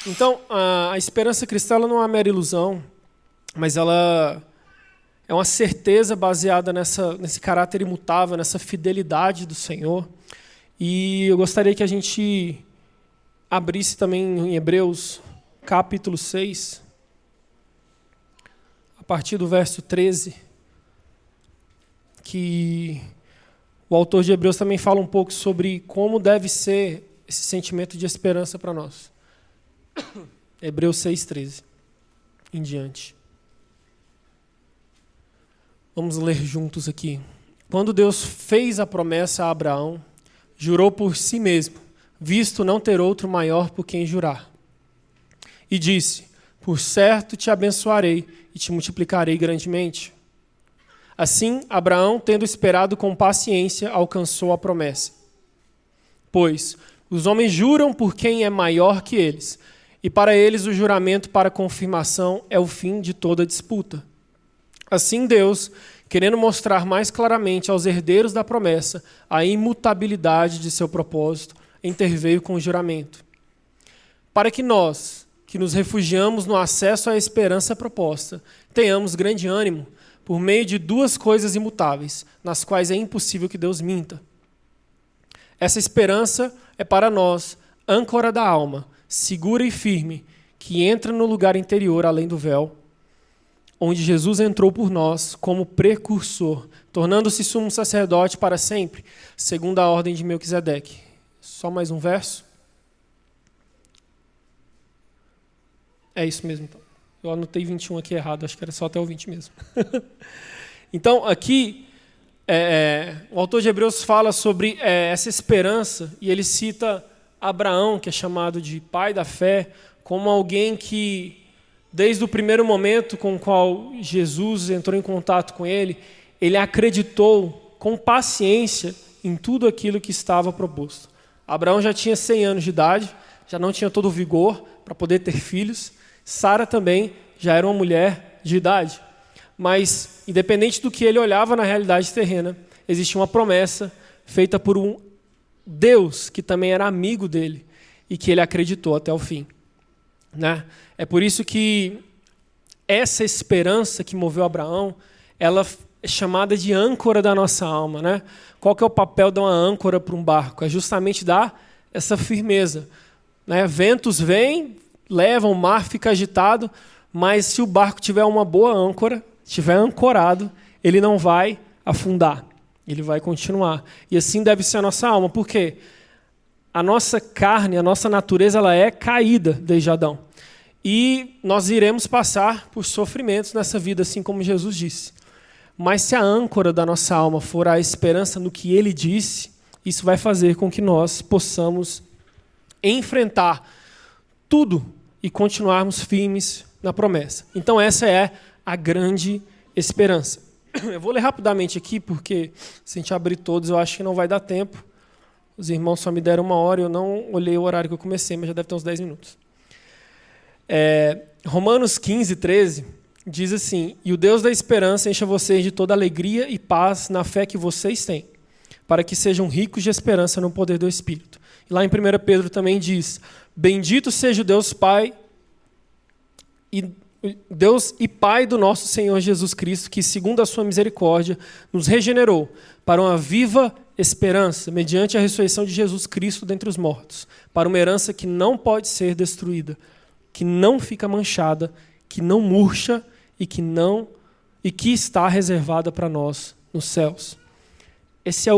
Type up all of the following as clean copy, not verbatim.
Então, a esperança cristã ela não é uma mera ilusão, mas ela é uma certeza baseada nesse caráter imutável, nessa fidelidade do Senhor. E eu gostaria que a gente abrisse também em Hebreus, capítulo 6, a partir do verso 13, que o autor de Hebreus também fala um pouco sobre como deve ser esse sentimento de esperança para nós. Hebreus 6:13 em diante. Vamos ler juntos aqui. Quando Deus fez a promessa a Abraão, jurou por si mesmo, visto não ter outro maior por quem jurar. E disse: por certo te abençoarei e te multiplicarei grandemente. Assim, Abraão, tendo esperado com paciência, alcançou a promessa. Pois os homens juram por quem é maior que eles, e para eles o juramento para confirmação é o fim de toda disputa. Assim Deus, querendo mostrar mais claramente aos herdeiros da promessa a imutabilidade de seu propósito, interveio com o juramento. Para que nós, que nos refugiamos no acesso à esperança proposta, tenhamos grande ânimo por meio de duas coisas imutáveis, nas quais é impossível que Deus minta. Essa esperança é para nós, âncora da alma, segura e firme, que entra no lugar interior além do véu, onde Jesus entrou por nós como precursor, tornando-se sumo sacerdote para sempre, segundo a ordem de Melquisedeque. Só mais um verso. É isso mesmo, então. Eu anotei 21 aqui errado, acho que era só até o 20 mesmo. Então, aqui, o autor de Hebreus fala sobre essa esperança, e ele cita Abraão, que é chamado de pai da fé, como alguém que, desde o primeiro momento com o qual Jesus entrou em contato com ele acreditou com paciência em tudo aquilo que estava proposto. Abraão já tinha 100 anos de idade, já não tinha todo o vigor para poder ter filhos. Sara também já era uma mulher de idade. Mas, independente do que ele olhava na realidade terrena, existia uma promessa feita por um Deus que também era amigo dele e que ele acreditou até o fim. Né? É por isso que essa esperança que moveu Abraão, ela é chamada de âncora da nossa alma. Né? Qual que é o papel de uma âncora para um barco? É justamente dar essa firmeza. Né? Ventos vêm, levam, o mar fica agitado, mas se o barco tiver uma boa âncora, estiver ancorado, ele não vai afundar, ele vai continuar. E assim deve ser a nossa alma, porque a nossa carne, a nossa natureza, ela é caída desde Adão. E nós iremos passar por sofrimentos nessa vida, assim como Jesus disse. Mas se a âncora da nossa alma for a esperança no que ele disse, isso vai fazer com que nós possamos enfrentar tudo e continuarmos firmes na promessa. Então essa é a grande esperança. Eu vou ler rapidamente aqui, porque se a gente abrir todos, eu acho que não vai dar tempo. Os irmãos só me deram 1 hora, eu não olhei o horário que eu comecei, mas já deve ter uns 10 minutos. Romanos 15:13 diz assim: e o Deus da esperança encha vocês de toda alegria e paz na fé que vocês têm, para que sejam ricos de esperança no poder do Espírito. E lá em 1 Pedro também diz: bendito seja o Deus e Pai do nosso Senhor Jesus Cristo, que, segundo a sua misericórdia, nos regenerou para uma viva esperança, mediante a ressurreição de Jesus Cristo dentre os mortos, para uma herança que não pode ser destruída, que não fica manchada, que não murcha e que está reservada para nós nos céus. Essa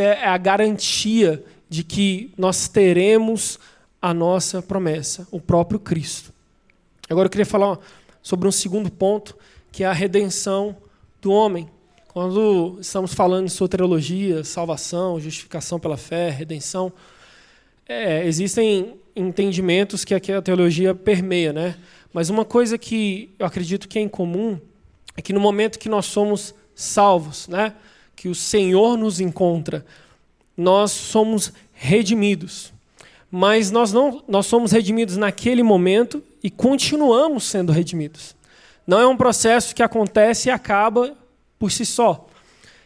é a garantia de que nós teremos a nossa promessa, o próprio Cristo. Agora eu queria falar sobre um segundo ponto, que é a redenção do homem. Quando estamos falando em soteriologia, salvação, justificação pela fé, redenção, existem entendimentos que aqui a teologia permeia, né? Mas uma coisa que eu acredito que é incomum é que no momento que nós somos salvos, né, que o Senhor nos encontra, nós somos redimidos. Mas nós somos redimidos naquele momento e continuamos sendo redimidos. Não é um processo que acontece e acaba por si só.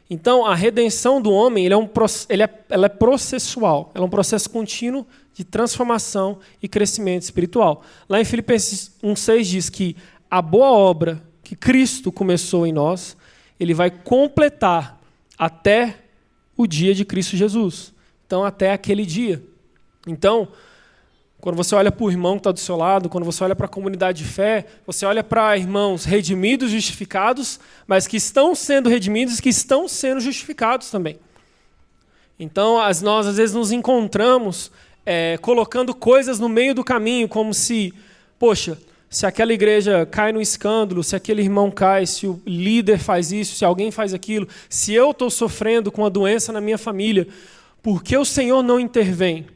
Então, a redenção do homem ela é processual, ela é um processo contínuo de transformação e crescimento espiritual. Lá em Filipenses 1,6 diz que a boa obra que Cristo começou em nós, ele vai completar até o dia de Cristo Jesus. Então, até aquele dia. Então, quando você olha para o irmão que está do seu lado, quando você olha para a comunidade de fé, você olha para irmãos redimidos, justificados, mas que estão sendo redimidos, que estão sendo justificados também. Então, nós às vezes nos encontramos colocando coisas no meio do caminho, como se, poxa, se aquela igreja cai no escândalo, se aquele irmão cai, se o líder faz isso, se alguém faz aquilo, se eu estou sofrendo com uma doença na minha família, por que o Senhor não intervém?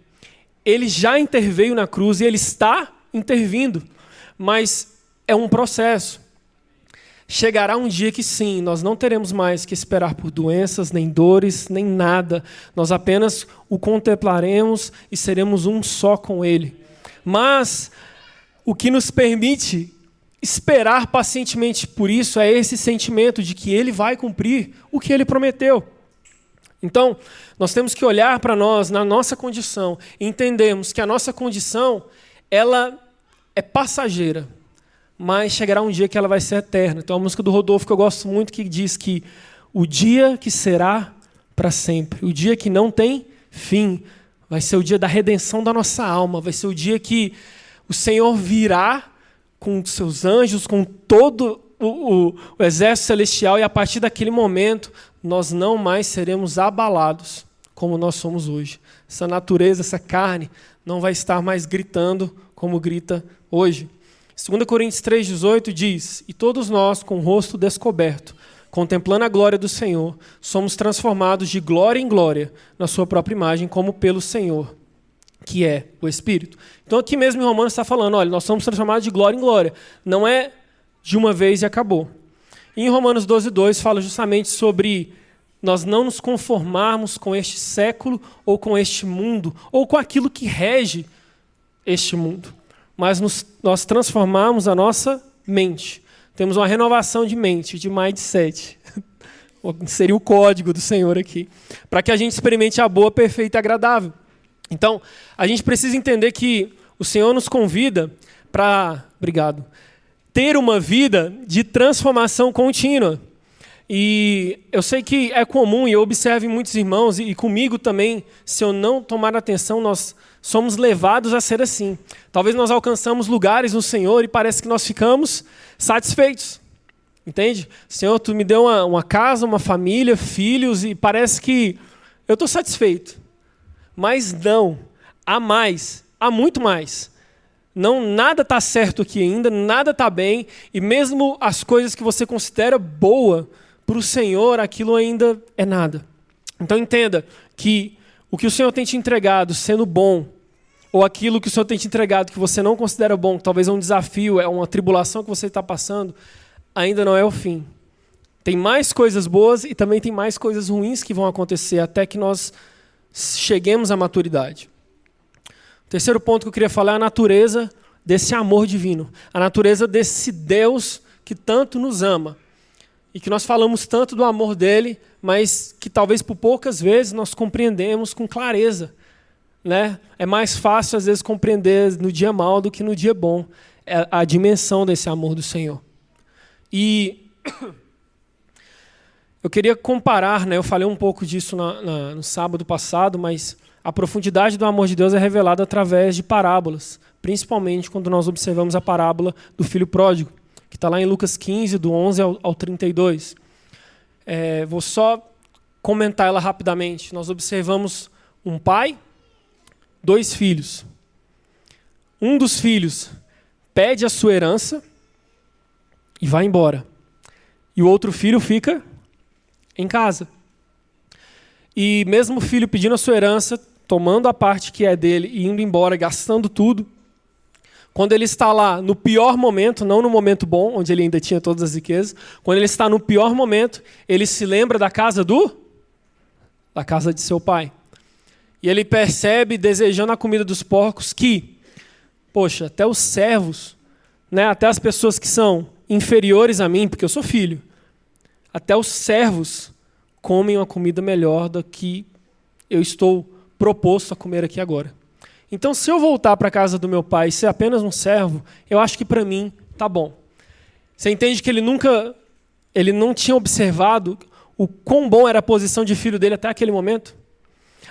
Ele já interveio na cruz e ele está intervindo, mas é um processo. Chegará um dia que sim, nós não teremos mais que esperar por doenças, nem dores, nem nada. Nós apenas o contemplaremos e seremos um só com ele. Mas o que nos permite esperar pacientemente por isso é esse sentimento de que ele vai cumprir o que ele prometeu. Então, nós temos que olhar para nós, na nossa condição, e entendermos que a nossa condição, ela é passageira, mas chegará um dia que ela vai ser eterna. Então, a música do Rodolfo, que eu gosto muito, que diz que o dia que será para sempre, o dia que não tem fim, vai ser o dia da redenção da nossa alma, vai ser o dia que o Senhor virá com seus anjos, com todo o exército celestial, e a partir daquele momento, nós não mais seremos abalados como nós somos hoje. Essa natureza, essa carne, não vai estar mais gritando como grita hoje. 2 Coríntios 3,18 diz: e todos nós, com o rosto descoberto, contemplando a glória do Senhor, somos transformados de glória em glória na sua própria imagem, como pelo Senhor, que é o Espírito. Então aqui mesmo em Romanos está falando, olha, nós somos transformados de glória em glória. Não é de uma vez e acabou. E em Romanos 12,2 fala justamente sobre nós não nos conformarmos com este século ou com este mundo, ou com aquilo que rege este mundo, mas nós transformarmos a nossa mente. Temos uma renovação de mente, de mindset. Seria o código do Senhor aqui, para que a gente experimente a boa, perfeita e agradável. Então, a gente precisa entender que o Senhor nos convida para, ter uma vida de transformação contínua. E eu sei que é comum, e eu observo em muitos irmãos, e comigo também, se eu não tomar atenção, nós somos levados a ser assim. Talvez nós alcançamos lugares no Senhor e parece que nós ficamos satisfeitos. Entende? Senhor, tu me deu uma casa, uma família, filhos, e parece que eu estou satisfeito. Mas não, há mais, há muito mais. Não, nada está certo aqui ainda, nada está bem, e mesmo as coisas que você considera boa para o Senhor, aquilo ainda é nada. Então entenda que o que o Senhor tem te entregado sendo bom, ou aquilo que o Senhor tem te entregado que você não considera bom, que talvez é um desafio, é uma tribulação que você está passando, ainda não é o fim. Tem mais coisas boas e também tem mais coisas ruins que vão acontecer até que nós cheguemos à maturidade. O terceiro ponto que eu queria falar é a natureza desse amor divino, a natureza desse Deus que tanto nos ama e que nós falamos tanto do amor dele, mas que talvez por poucas vezes nós compreendemos com clareza. Né? É mais fácil às vezes compreender no dia mau do que no dia bom a dimensão desse amor do Senhor. E eu queria comparar, né? Eu falei um pouco disso no sábado passado, mas a profundidade do amor de Deus é revelada através de parábolas, principalmente quando nós observamos a parábola do filho pródigo, que está lá em Lucas 15, do 11 ao 32. Vou só comentar ela rapidamente. Nós observamos um pai, 2 filhos. Um dos filhos pede a sua herança e vai embora. E o outro filho fica em casa. E mesmo o filho pedindo a sua herança, tomando a parte que é dele e indo embora, gastando tudo, quando ele está lá no pior momento, não no momento bom, onde ele ainda tinha todas as riquezas, quando ele está no pior momento, ele se lembra da casa de seu pai. E ele percebe, desejando a comida dos porcos, que, poxa, até os servos, né, até as pessoas que são inferiores a mim, porque eu sou filho, até os servos comem uma comida melhor do que eu estou proposto a comer aqui agora. Então, se eu voltar para a casa do meu pai e ser apenas um servo, eu acho que para mim tá bom. Você entende que ele não tinha observado o quão bom era a posição de filho dele até aquele momento?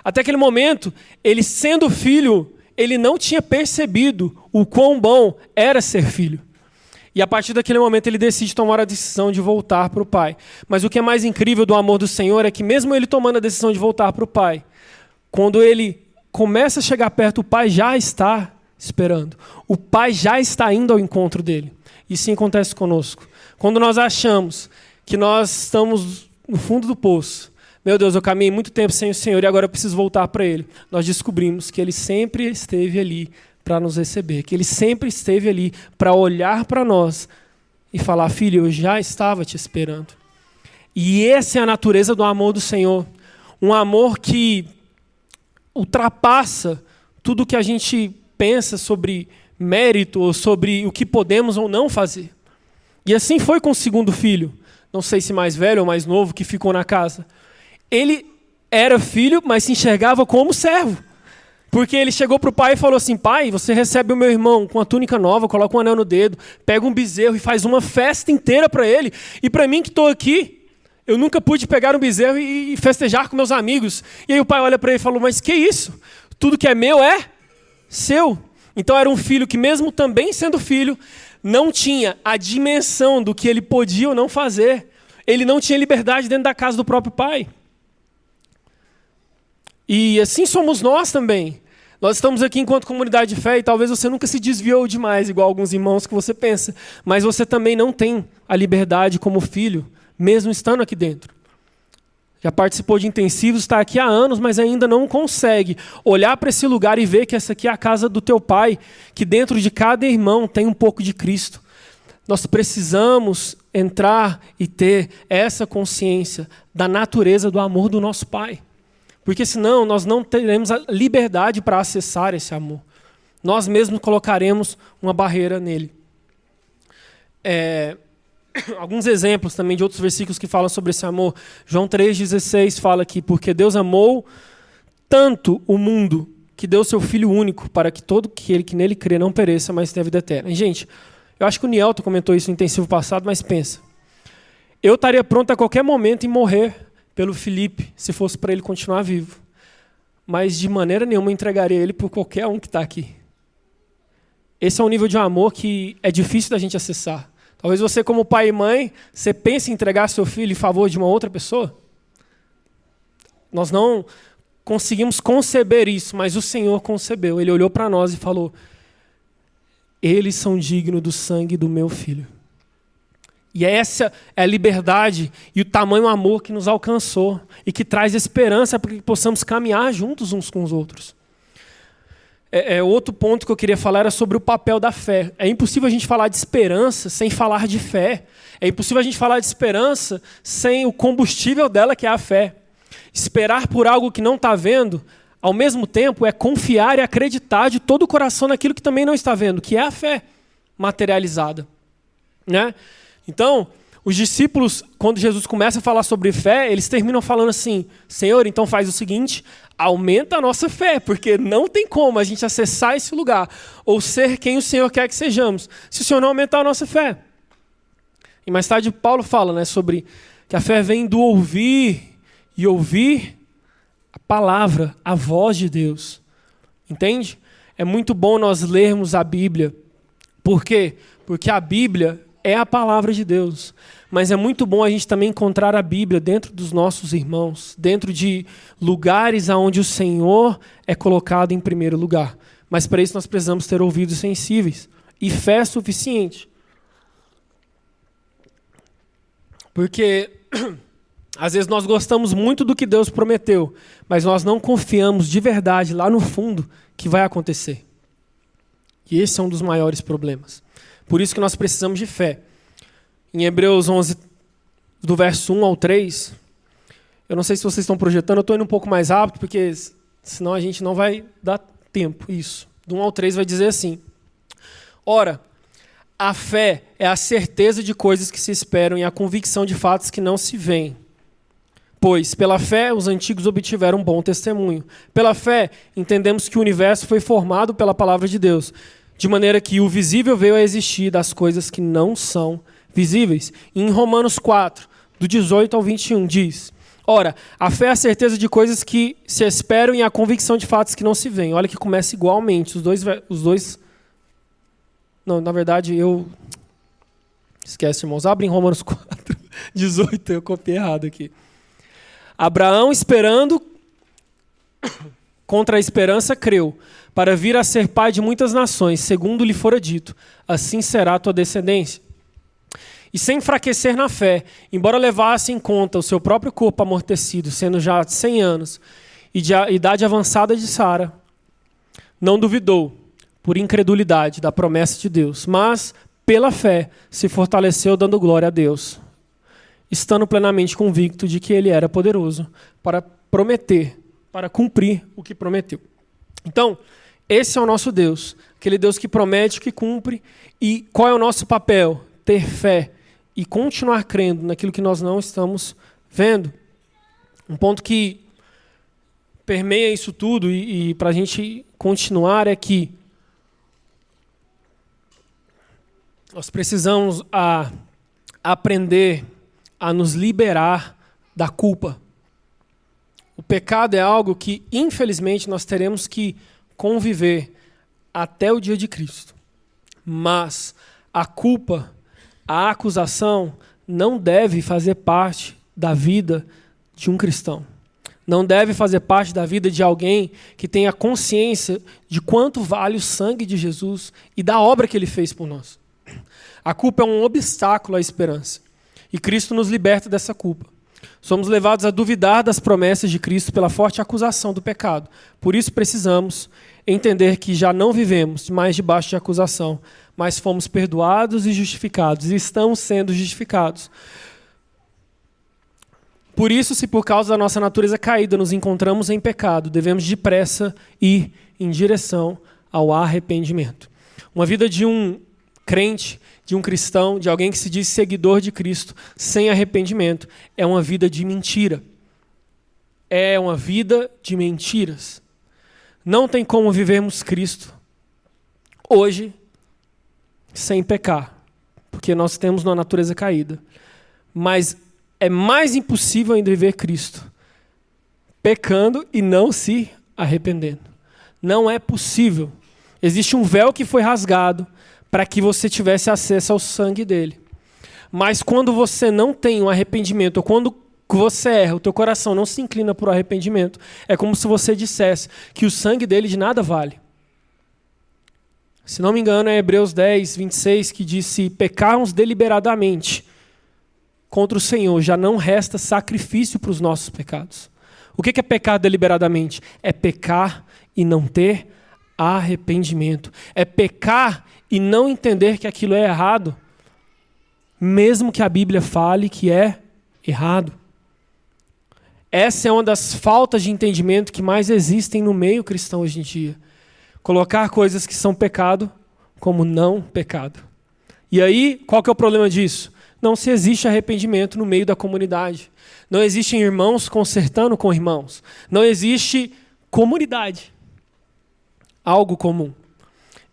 Até aquele momento, ele sendo filho, ele não tinha percebido o quão bom era ser filho. E a partir daquele momento ele decide tomar a decisão de voltar para o pai. Mas o que é mais incrível do amor do Senhor é que mesmo ele tomando a decisão de voltar para o pai, quando ele começa a chegar perto, o pai já está esperando. O pai já está indo ao encontro dele. Isso sim acontece conosco. Quando nós achamos que nós estamos no fundo do poço, meu Deus, eu caminhei muito tempo sem o Senhor e agora eu preciso voltar para Ele. Nós descobrimos que Ele sempre esteve ali para nos receber, que Ele sempre esteve ali para olhar para nós e falar, filho, eu já estava te esperando. E essa é a natureza do amor do Senhor. Um amor que ultrapassa tudo que a gente pensa sobre mérito ou sobre o que podemos ou não fazer. E assim foi com o segundo filho, não sei se mais velho ou mais novo, que ficou na casa. Ele era filho, mas se enxergava como servo. Porque ele chegou para o pai e falou assim, pai, você recebe o meu irmão com a túnica nova, coloca um anel no dedo, pega um bezerro e faz uma festa inteira para ele. E para mim que estou aqui, eu nunca pude pegar um bezerro e festejar com meus amigos. E aí o pai olha para ele e falou, mas que isso? Tudo que é meu é seu. Então era um filho que mesmo também sendo filho, não tinha a dimensão do que ele podia ou não fazer. Ele não tinha liberdade dentro da casa do próprio pai. E assim somos nós também. Nós estamos aqui enquanto comunidade de fé e talvez você nunca se desviou demais, igual alguns irmãos que você pensa. Mas você também não tem a liberdade como filho, mesmo estando aqui dentro. Já participou de intensivos, está aqui há anos, mas ainda não consegue olhar para esse lugar e ver que essa aqui é a casa do teu pai, que dentro de cada irmão tem um pouco de Cristo. Nós precisamos entrar e ter essa consciência da natureza do amor do nosso pai. Porque senão nós não teremos a liberdade para acessar esse amor. Nós mesmos colocaremos uma barreira nele. Alguns exemplos também de outros versículos que falam sobre esse amor. João 3,16 fala aqui, porque Deus amou tanto o mundo que deu seu Filho único para que todo aquele que nele crê não pereça, mas tenha vida eterna. E, gente, eu acho que o Nielton comentou isso no intensivo passado, mas pensa. Eu estaria pronto a qualquer momento em morrer pelo Felipe, se fosse para ele continuar vivo. Mas de maneira nenhuma eu entregaria ele por qualquer um que está aqui. Esse é um nível de amor que é difícil da gente acessar. Talvez você, como pai e mãe, você pense em entregar seu filho em favor de uma outra pessoa. Nós não conseguimos conceber isso, mas o Senhor concebeu. Ele olhou para nós e falou, eles são dignos do sangue do meu filho. E essa é a liberdade e o tamanho do amor que nos alcançou e que traz esperança para que possamos caminhar juntos uns com os outros. Outro ponto que eu queria falar era sobre o papel da fé. É impossível a gente falar de esperança sem falar de fé. É impossível a gente falar de esperança sem o combustível dela, que é a fé. Esperar por algo que não está vendo, ao mesmo tempo, é confiar e acreditar de todo o coração naquilo que também não está vendo, que é a fé materializada. Né? Então, os discípulos, quando Jesus começa a falar sobre fé, eles terminam falando assim, Senhor, então faz o seguinte, aumenta a nossa fé, porque não tem como a gente acessar esse lugar, ou ser quem o Senhor quer que sejamos, se o Senhor não aumentar a nossa fé. E mais tarde Paulo fala, né, sobre que a fé vem do ouvir, e ouvir a palavra, a voz de Deus. Entende? É muito bom nós lermos a Bíblia. Por quê? Porque a Bíblia é a palavra de Deus. Mas é muito bom a gente também encontrar a Bíblia dentro dos nossos irmãos, dentro de lugares onde o Senhor é colocado em primeiro lugar. Mas para isso nós precisamos ter ouvidos sensíveis e fé suficiente. Porque às vezes nós gostamos muito do que Deus prometeu, mas nós não confiamos de verdade lá no fundo que vai acontecer. E esse é um dos maiores problemas. Por isso que nós precisamos de fé. Em Hebreus 11, do verso 1 ao 3, eu não sei se vocês estão projetando, eu estou indo um pouco mais rápido, porque senão a gente não vai dar tempo. Isso. Do 1 ao 3 vai dizer assim, ora, a fé é a certeza de coisas que se esperam e a convicção de fatos que não se veem. Pois, pela fé, os antigos obtiveram um bom testemunho. Pela fé, entendemos que o universo foi formado pela palavra de Deus, de maneira que o visível veio a existir das coisas que não são visíveis. E em Romanos 4, do 18 ao 21, diz: ora, a fé é a certeza de coisas que se esperam e a convicção de fatos que não se veem. Olha que começa igualmente, os dois... Não, na verdade, esquece, irmãos. Abre em Romanos 4, 18, eu copiei errado aqui. Abraão, esperando contra a esperança, creu, para vir a ser pai de muitas nações, segundo lhe fora dito, assim será a tua descendência. E sem enfraquecer na fé, embora levasse em conta o seu próprio corpo amortecido, sendo já de 100 anos, e de idade avançada de Sara, não duvidou, por incredulidade, da promessa de Deus, mas, pela fé, se fortaleceu dando glória a Deus, estando plenamente convicto de que ele era poderoso para prometer, para cumprir o que prometeu. Então, esse é o nosso Deus, aquele Deus que promete, que cumpre. E qual é o nosso papel? Ter fé e continuar crendo naquilo que nós não estamos vendo. Um ponto que permeia isso tudo e para a gente continuar é que nós precisamos aprender a nos liberar da culpa. O pecado é algo que, infelizmente, nós teremos que conviver até o dia de Cristo. Mas a culpa, a acusação, não deve fazer parte da vida de um cristão. Não deve fazer parte da vida de alguém que tenha consciência de quanto vale o sangue de Jesus e da obra que ele fez por nós. A culpa é um obstáculo à esperança. E Cristo nos liberta dessa culpa. Somos levados a duvidar das promessas de Cristo pela forte acusação do pecado. Por isso precisamos entender que já não vivemos mais debaixo de acusação, mas fomos perdoados e justificados, e estamos sendo justificados. Por isso, se por causa da nossa natureza caída nos encontramos em pecado, devemos depressa ir em direção ao arrependimento. Uma vida de um crente, de um cristão, de alguém que se diz seguidor de Cristo, sem arrependimento, é uma vida de mentira. É uma vida de mentiras. Não tem como vivermos Cristo hoje sem pecar, porque nós temos uma natureza caída. Mas é mais impossível ainda viver Cristo pecando e não se arrependendo. Não é possível. Existe um véu que foi rasgado para que você tivesse acesso ao sangue dele. Mas quando você não tem um arrependimento, ou quando você erra, o teu coração não se inclina por arrependimento, é como se você dissesse que o sangue dele de nada vale. Se não me engano, é Hebreus 10, 26, que diz: se pecarmos deliberadamente contra o Senhor, já não resta sacrifício para os nossos pecados. O que é pecar deliberadamente? É pecar e não ter arrependimento. É pecar e não entender que aquilo é errado, mesmo que a Bíblia fale que é errado. Essa é uma das faltas de entendimento que mais existem no meio cristão hoje em dia. Colocar coisas que são pecado como não pecado. E aí, qual que é o problema disso? Não se existe arrependimento no meio da comunidade. Não existem irmãos consertando com irmãos. Não existe comunidade. Algo comum.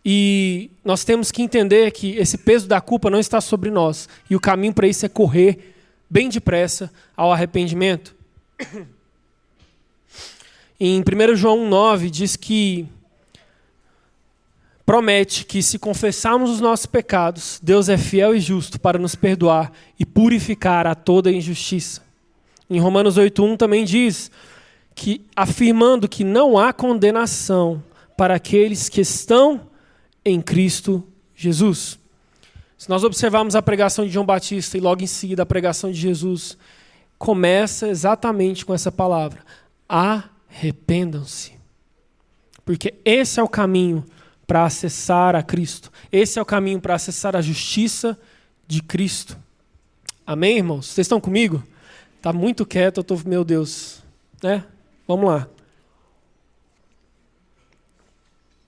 E nós temos que entender que esse peso da culpa não está sobre nós. E o caminho para isso é correr bem depressa ao arrependimento. Em 1 João 9 diz que promete que se confessarmos os nossos pecados, Deus é fiel e justo para nos perdoar e purificar a toda injustiça. Em Romanos 8:1 também diz que, afirmando que não há condenação para aqueles que estão em Cristo Jesus. Se nós observarmos a pregação de João Batista e logo em seguida a pregação de Jesus, começa exatamente com essa palavra: arrependam-se. Porque esse é o caminho para acessar a Cristo. Esse é o caminho para acessar a justiça de Cristo. Amém, irmãos? Vocês estão comigo? Está muito quieto, eu estou, meu Deus. Né? Vamos lá.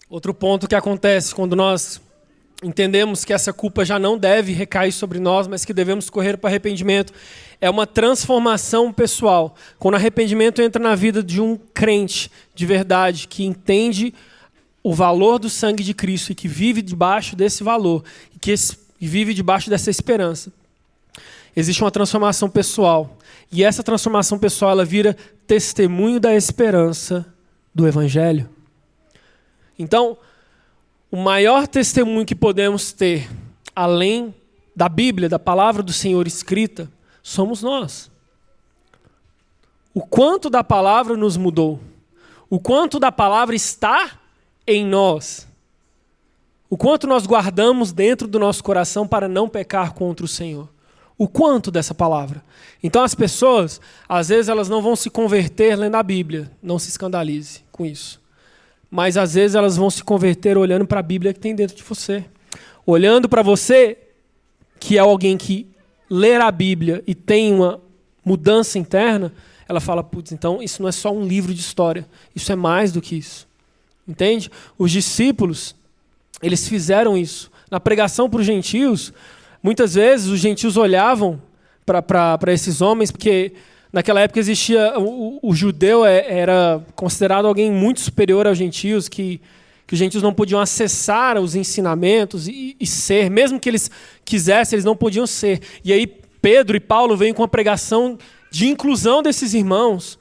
Outro ponto que acontece quando nós entendemos que essa culpa já não deve recair sobre nós, mas que devemos correr para o arrependimento. É uma transformação pessoal. Quando o arrependimento entra na vida de um crente de verdade, que entende o valor do sangue de Cristo e que vive debaixo desse valor, e vive debaixo dessa esperança, existe uma transformação pessoal. E essa transformação pessoal, ela vira testemunho da esperança do Evangelho. Então, o maior testemunho que podemos ter, além da Bíblia, da palavra do Senhor escrita, somos nós. O quanto da palavra nos mudou. O quanto da palavra está em nós. O quanto nós guardamos dentro do nosso coração para não pecar contra o Senhor. O quanto dessa palavra. Então as pessoas, às vezes elas não vão se converter lendo a Bíblia. Não se escandalize com isso. Mas às vezes elas vão se converter olhando para a Bíblia que tem dentro de você. Olhando para você, que é alguém que lê a Bíblia e tem uma mudança interna, ela fala, putz, então isso não é só um livro de história. Isso é mais do que isso. Entende? Os discípulos, eles fizeram isso. Na pregação para os gentios, muitas vezes os gentios olhavam para esses homens, porque naquela época existia, o judeu era considerado alguém muito superior aos gentios, que os gentios não podiam acessar os ensinamentos e ser, mesmo que eles quisessem, eles não podiam ser. E aí Pedro e Paulo vêm com a pregação de inclusão desses irmãos.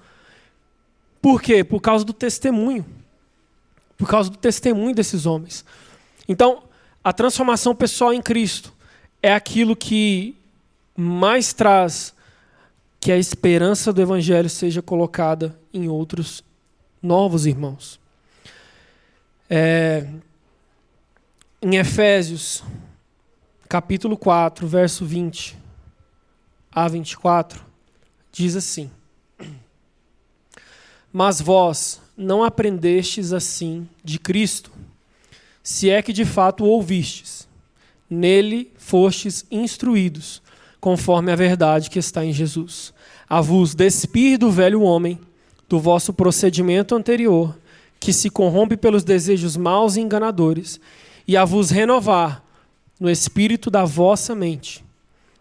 Por quê? Por causa do testemunho. Por causa do testemunho desses homens. Então, a transformação pessoal em Cristo é aquilo que mais traz que a esperança do Evangelho seja colocada em outros novos irmãos. Em Efésios, capítulo 4, verso 20 a 24, diz assim: Mas vós não aprendestes assim de Cristo, se é que de fato o ouvistes. Nele fostes instruídos, conforme a verdade que está em Jesus. A vos despir do velho homem, do vosso procedimento anterior, que se corrompe pelos desejos maus e enganadores, e a vos renovar no espírito da vossa mente,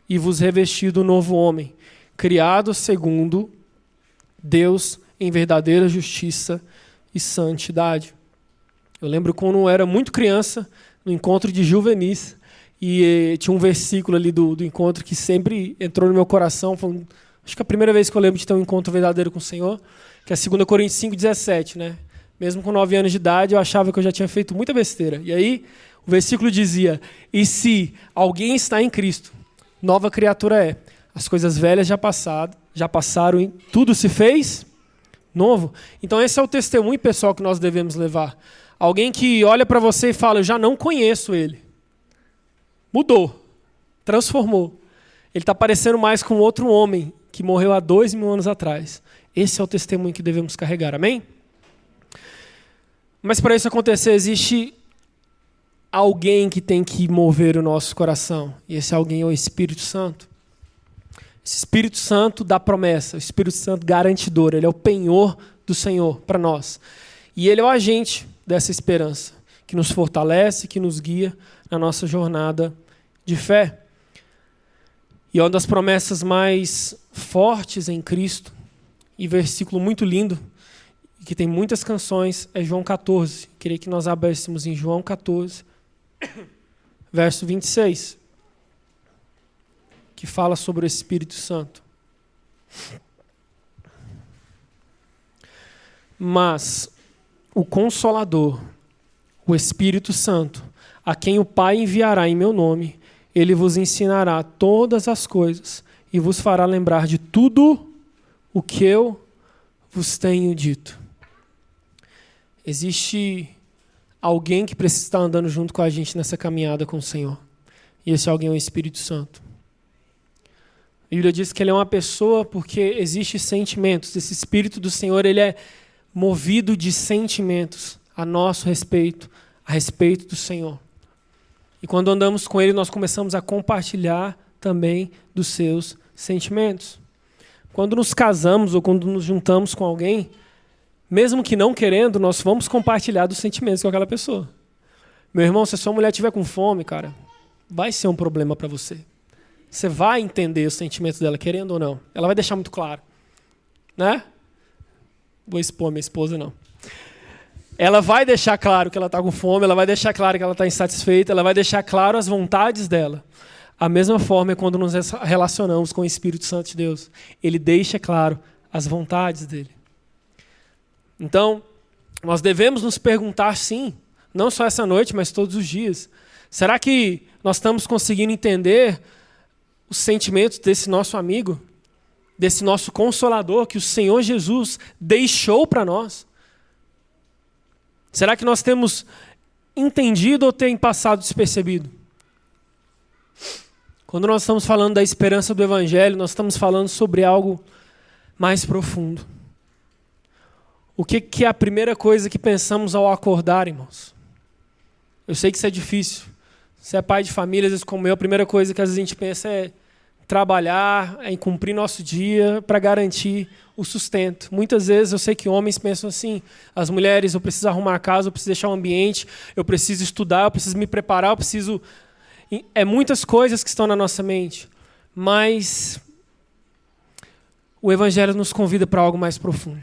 e vos revestir do novo homem, criado segundo Deus em verdadeira justiça e santidade. Eu lembro quando eu era muito criança, no encontro de juvenis, e tinha um versículo ali do encontro que sempre entrou no meu coração. Acho que a primeira vez que eu lembro de ter um encontro verdadeiro com o Senhor, que é 2 Coríntios 5,17, né? Mesmo com 9 anos de idade, eu achava que eu já tinha feito muita besteira. E aí, o versículo dizia: E se alguém está em Cristo, nova criatura é. As coisas velhas já passaram, e tudo se fez novo. Então esse é o testemunho pessoal que nós devemos levar. Alguém que olha para você e fala: eu já não conheço ele. Mudou, transformou. Ele está parecendo mais com outro homem que morreu há 2.000 anos atrás. Esse é o testemunho que devemos carregar, amém? Mas para isso acontecer, existe alguém que tem que mover o nosso coração. E esse alguém é o Espírito Santo. Esse Espírito Santo dá promessa, o Espírito Santo garantidor. Ele é o penhor do Senhor para nós. E ele é o agente dessa esperança, que nos fortalece, que nos guia na nossa jornada de fé. E é uma das promessas mais fortes em Cristo, e versículo muito lindo, que tem muitas canções, é João 14. Queria que nós abríssemos em João 14, verso 26, que fala sobre o Espírito Santo. Mas o Consolador, o Espírito Santo, a quem o Pai enviará em meu nome, ele vos ensinará todas as coisas e vos fará lembrar de tudo o que eu vos tenho dito. Existe alguém que precisa estar andando junto com a gente nessa caminhada com o Senhor. E esse alguém é o Espírito Santo. A Bíblia diz que ele é uma pessoa porque existem sentimentos. Esse Espírito do Senhor, ele é movido de sentimentos a nosso respeito, a respeito do Senhor. E quando andamos com ele, nós começamos a compartilhar também dos seus sentimentos. Quando nos casamos ou quando nos juntamos com alguém, mesmo que não querendo, nós vamos compartilhar dos sentimentos com aquela pessoa. Meu irmão, se a sua mulher estiver com fome, cara, vai ser um problema para você. Você vai entender os sentimentos dela, querendo ou não. Ela vai deixar muito claro. Né? Vou expor minha esposa, não. Ela vai deixar claro que ela está com fome, ela vai deixar claro que ela está insatisfeita, ela vai deixar claro as vontades dela. A mesma forma é quando nos relacionamos com o Espírito Santo de Deus. Ele deixa claro as vontades dele. Então, nós devemos nos perguntar, sim, não só essa noite, mas todos os dias. Será que nós estamos conseguindo entender os sentimentos desse nosso amigo, desse nosso Consolador que o Senhor Jesus deixou para nós? Será que nós temos entendido ou tem passado despercebido? Quando nós estamos falando da esperança do Evangelho, nós estamos falando sobre algo mais profundo. O que é a primeira coisa que pensamos ao acordar, irmãos? Eu sei que isso é difícil. Você é pai de família, às vezes como eu, a primeira coisa que às vezes a gente pensa é trabalhar, é em cumprir nosso dia para garantir o sustento. Muitas vezes eu sei que homens pensam assim, as mulheres, eu preciso arrumar a casa, eu preciso deixar o ambiente, eu preciso estudar, eu preciso me preparar, eu preciso... É muitas coisas que estão na nossa mente, mas o Evangelho nos convida para algo mais profundo.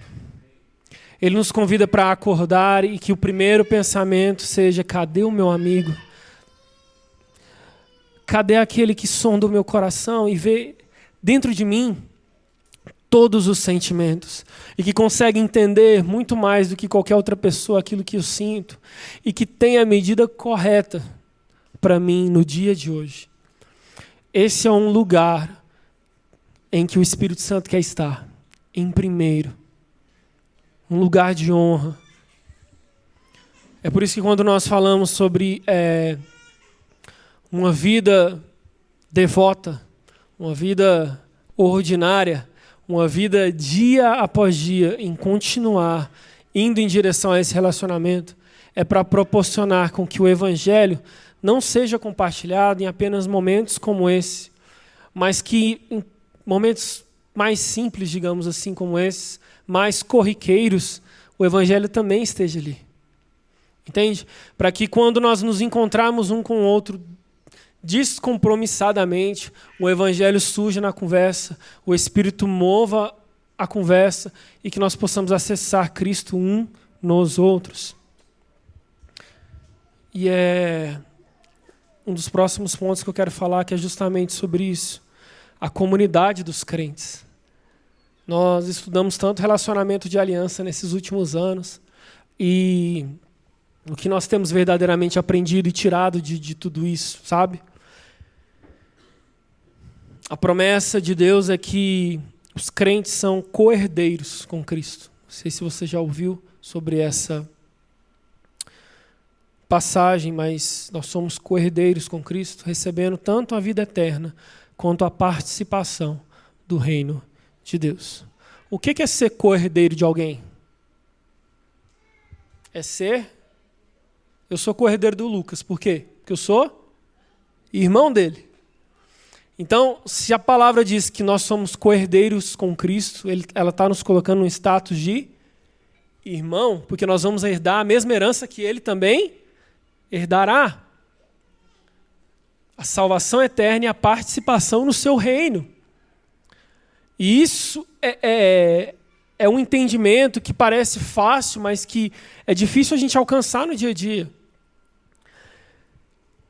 Ele nos convida para acordar e que o primeiro pensamento seja: cadê o meu amigo? Cadê aquele que sonda o meu coração e vê dentro de mim todos os sentimentos e que consegue entender muito mais do que qualquer outra pessoa aquilo que eu sinto e que tem a medida correta para mim no dia de hoje? Esse é um lugar em que o Espírito Santo quer estar, em primeiro. Um lugar de honra. É por isso que quando nós falamos sobre uma vida devota, uma vida ordinária, uma vida dia após dia em continuar indo em direção a esse relacionamento, é para proporcionar com que o Evangelho não seja compartilhado em apenas momentos como esse, mas que em momentos mais simples, digamos assim, como esses, mais corriqueiros, o Evangelho também esteja ali. Entende? Para que quando nós nos encontrarmos um com o outro descompromissadamente, o Evangelho surja na conversa, o Espírito mova a conversa e que nós possamos acessar Cristo um nos outros. E é um dos próximos pontos que eu quero falar, que é justamente sobre isso. A comunidade dos crentes. Nós estudamos tanto relacionamento de aliança nesses últimos anos e o que nós temos verdadeiramente aprendido e tirado de tudo isso, sabe? A promessa de Deus é que os crentes são co-herdeiros com Cristo. Não sei se você já ouviu sobre essa passagem, mas nós somos co-herdeiros com Cristo, recebendo tanto a vida eterna quanto a participação do reino de Deus. O que é ser co-herdeiro de alguém? É ser... Eu sou co-herdeiro do Lucas. Por quê? Porque eu sou irmão dele. Então, se a palavra diz que nós somos co-herdeiros com Cristo, ela está nos colocando num status de irmão, porque nós vamos herdar a mesma herança que ele também herdará. A salvação eterna e a participação no seu reino. E isso é um entendimento que parece fácil, mas que é difícil a gente alcançar no dia a dia.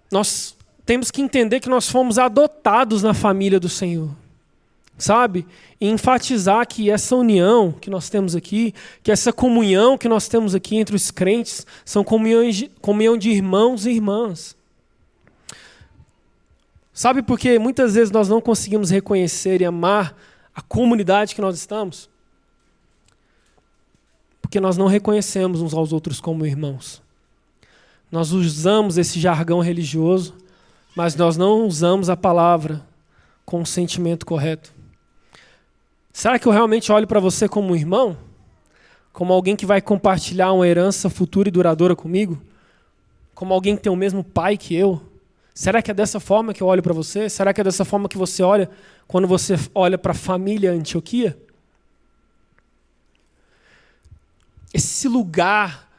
Nós temos que entender que nós fomos adotados na família do Senhor. Sabe? E enfatizar que essa união que nós temos aqui, que essa comunhão que nós temos aqui entre os crentes, são comunhão de irmãos e irmãs. Sabe por que muitas vezes nós não conseguimos reconhecer e amar a comunidade que nós estamos? Porque nós não reconhecemos uns aos outros como irmãos. Nós usamos esse jargão religioso, mas nós não usamos a palavra com o sentimento correto. Será que eu realmente olho para você como um irmão? Como alguém que vai compartilhar uma herança futura e duradoura comigo? Como alguém que tem o mesmo pai que eu? Será que é dessa forma que eu olho para você? Será que é dessa forma que você olha quando você olha para a família Antioquia? Esse lugar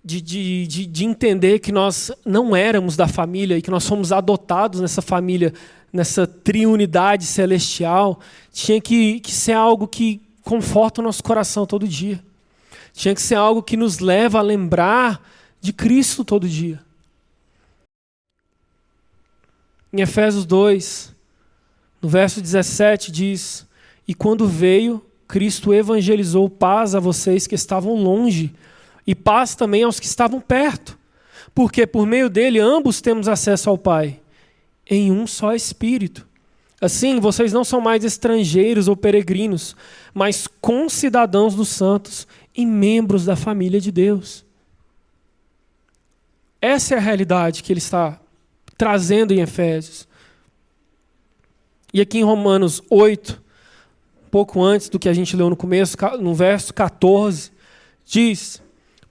de entender que nós não éramos da família e que nós fomos adotados nessa família, nessa triunidade celestial, tinha que ser algo que conforta o nosso coração todo dia. Tinha que ser algo que nos leva a lembrar de Cristo todo dia. Em Efésios 2, no verso 17, diz: e quando veio, Cristo evangelizou paz a vocês que estavam longe, e paz também aos que estavam perto, porque por meio dele ambos temos acesso ao Pai, em um só Espírito. Assim, vocês não são mais estrangeiros ou peregrinos, mas concidadãos dos santos e membros da família de Deus. Essa é a realidade que ele está trazendo em Efésios. E aqui em Romanos 8, pouco antes do que a gente leu no começo, no verso 14, diz: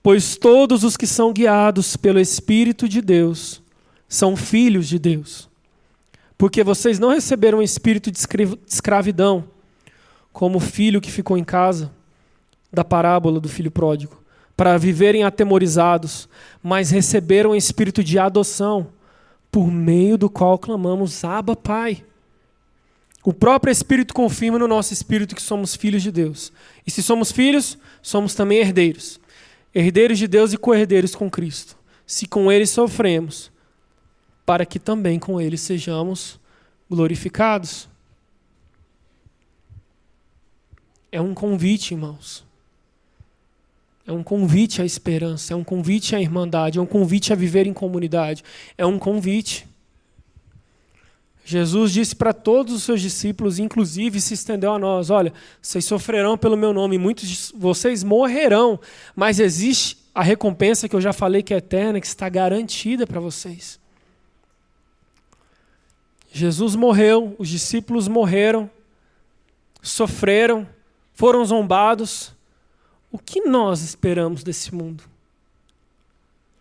pois todos os que são guiados pelo Espírito de Deus são filhos de Deus. Porque vocês não receberam um espírito de escravidão, como o filho que ficou em casa, da parábola do filho pródigo, para viverem atemorizados, mas receberam um espírito de adoção, por meio do qual clamamos: Abba, Pai. O próprio Espírito confirma no nosso espírito que somos filhos de Deus. E se somos filhos, somos também herdeiros. Herdeiros de Deus e co-herdeiros com Cristo. Se com Ele sofremos, para que também com Ele sejamos glorificados. É um convite, irmãos. É um convite à esperança, é um convite à irmandade, é um convite a viver em comunidade. É um convite. Jesus disse para todos os seus discípulos, inclusive se estendeu a nós: olha, vocês sofrerão pelo meu nome, muitos de vocês morrerão, mas existe a recompensa que eu já falei que é eterna, que está garantida para vocês. Jesus morreu, os discípulos morreram, sofreram, foram zombados. O que nós esperamos desse mundo?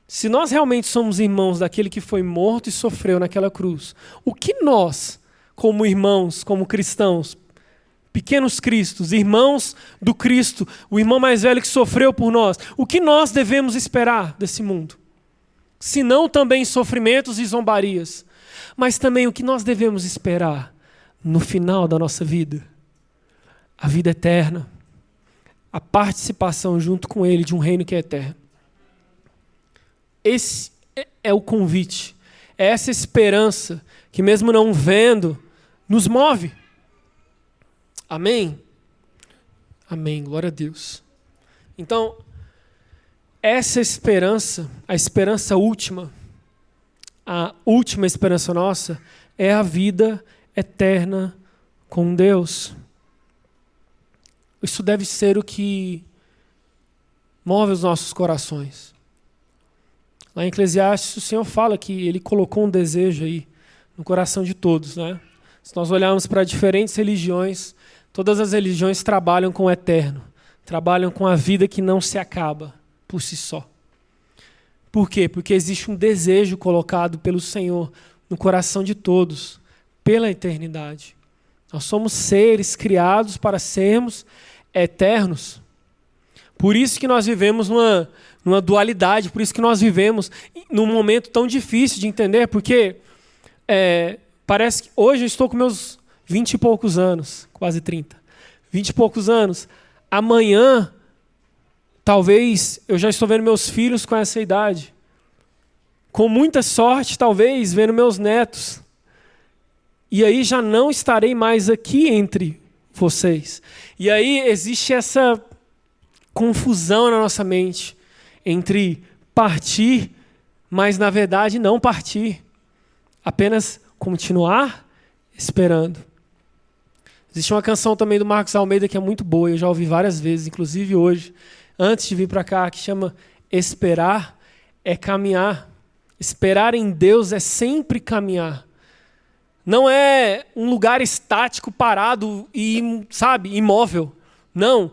Se nós realmente somos irmãos daquele que foi morto e sofreu naquela cruz, o que nós, como irmãos, como cristãos, pequenos cristos, irmãos do Cristo, o irmão mais velho que sofreu por nós, o que nós devemos esperar desse mundo? Se não também sofrimentos e zombarias, mas também o que nós devemos esperar no final da nossa vida? A vida eterna, a participação junto com Ele de um reino que é eterno. Esse é o convite, é essa esperança que mesmo não vendo, nos move. Amém? Amém, glória a Deus. Então, essa esperança, a esperança última, a última esperança nossa, é a vida eterna com Deus. Isso deve ser o que move os nossos corações. Lá em Eclesiastes, o Senhor fala que Ele colocou um desejo aí no coração de todos, né? Se nós olharmos para diferentes religiões, todas as religiões trabalham com o eterno, trabalham com a vida que não se acaba por si só. Por quê? Porque existe um desejo colocado pelo Senhor no coração de todos, pela eternidade. Nós somos seres criados para sermos eternos. Por isso que nós vivemos numa dualidade, por isso que nós vivemos num momento tão difícil de entender, porque parece que hoje eu estou com meus 20 e poucos anos, quase 30, 20 e poucos anos. Amanhã, talvez, eu já estou vendo meus filhos com essa idade. Com muita sorte, talvez, vendo meus netos. E aí já não estarei mais aqui entre vocês. E aí existe essa confusão na nossa mente entre partir, mas na verdade não partir. Apenas continuar esperando. Existe uma canção também do Marcos Almeida que é muito boa, eu já ouvi várias vezes, inclusive hoje, antes de vir para cá, que chama Esperar é Caminhar. Esperar em Deus é sempre caminhar. Não é um lugar estático, parado e, imóvel. Não.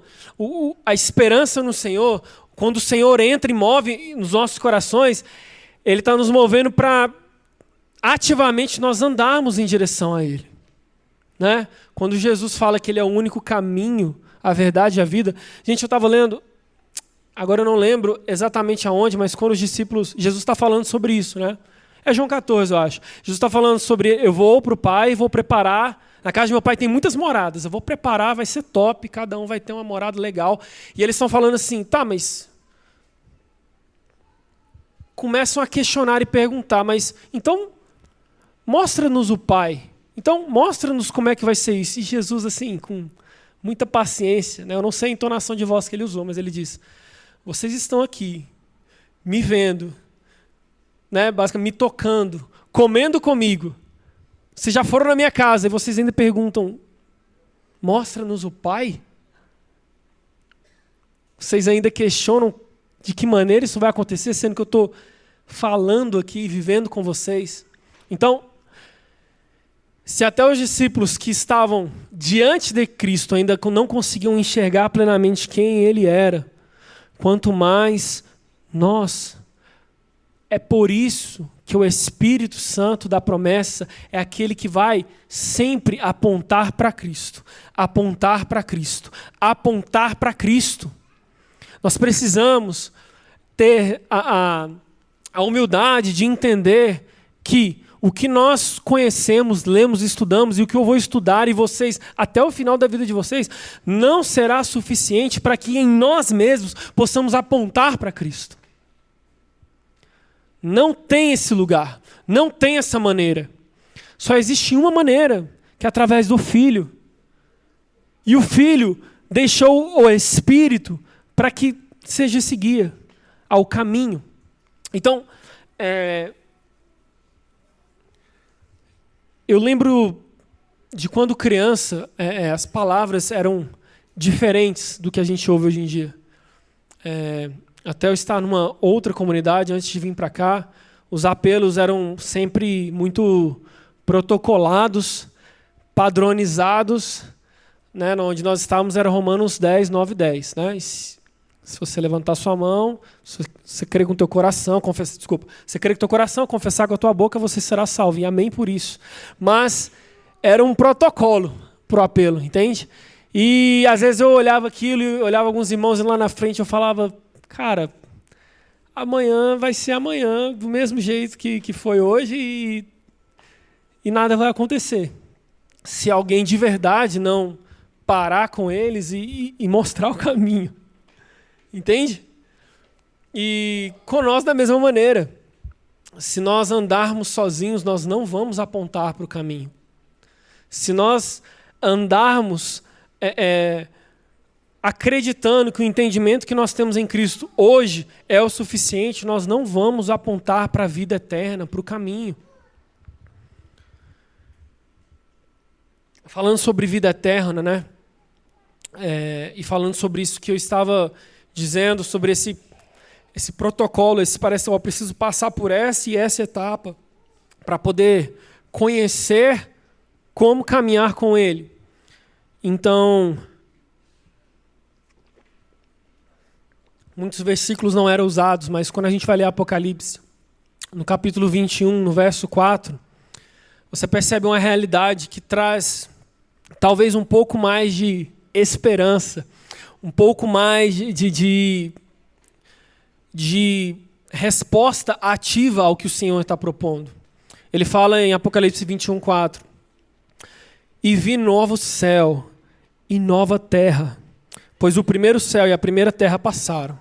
A esperança no Senhor, quando o Senhor entra e move nos nossos corações, Ele está nos movendo para ativamente nós andarmos em direção a Ele. Né? Quando Jesus fala que Ele é o único caminho, a verdade e a vida. Gente, eu estava lendo, agora eu não lembro exatamente aonde, mas quando os discípulos, Jesus está falando sobre isso, né? É João 14, eu acho. Jesus está falando sobre, eu vou para o Pai, vou preparar, na casa de meu pai tem muitas moradas, eu vou preparar, vai ser top, cada um vai ter uma morada legal. E eles estão falando assim, tá, mas... Começam a questionar e perguntar, mas então, mostra-nos o Pai. Então, mostra-nos como é que vai ser isso. E Jesus, assim, com muita paciência, né? Eu não sei a entonação de voz que ele usou, mas ele diz, vocês estão aqui, me vendo, né? Basicamente me tocando, comendo comigo. Vocês já foram na minha casa e vocês ainda perguntam, mostra-nos o Pai? Vocês ainda questionam de que maneira isso vai acontecer, sendo que eu estou falando aqui, vivendo com vocês. Então, se até os discípulos que estavam diante de Cristo ainda não conseguiam enxergar plenamente quem Ele era, quanto mais nós. É por isso que o Espírito Santo da promessa é aquele que vai sempre apontar para Cristo, apontar para Cristo, apontar para Cristo. Nós precisamos ter a humildade de entender que o que nós conhecemos, lemos, estudamos e o que eu vou estudar e vocês, até o final da vida de vocês, não será suficiente para que em nós mesmos possamos apontar para Cristo. Não tem esse lugar, não tem essa maneira. Só existe uma maneira, que é através do Filho. E o Filho deixou o Espírito para que seja esse guia ao caminho. Então, eu lembro de quando criança, as palavras eram diferentes do que a gente ouve hoje em dia. Até eu estar numa outra comunidade, antes de vir para cá, os apelos eram sempre muito protocolados, padronizados, né? Onde nós estávamos era Romanos 10, 9 e 10. Né? E se você levantar sua mão, se você crer com o teu coração, você crer com o teu coração, confessar com a tua boca, você será salvo. E amém por isso. Mas era um protocolo para o apelo, entende? E às vezes eu olhava aquilo e olhava alguns irmãos lá na frente, eu falava, cara, amanhã vai ser amanhã, do mesmo jeito que foi hoje e nada vai acontecer. Se alguém de verdade não parar com eles e mostrar o caminho. Entende? E com nós da mesma maneira. Se nós andarmos sozinhos, nós não vamos apontar para o caminho. Se nós andarmos acreditando que o entendimento que nós temos em Cristo hoje é o suficiente, nós não vamos apontar para a vida eterna, para o caminho. Falando sobre vida eterna, né? E falando sobre isso que eu estava dizendo, sobre esse protocolo, parece que eu preciso passar por essa e essa etapa para poder conhecer como caminhar com Ele. Então, muitos versículos não eram usados, mas quando a gente vai ler Apocalipse, no capítulo 21, no verso 4, você percebe uma realidade que traz talvez um pouco mais de esperança, um pouco mais de resposta ativa ao que o Senhor está propondo. Ele fala em Apocalipse 21, 4. E vi novo céu e nova terra, pois o primeiro céu e a primeira terra passaram,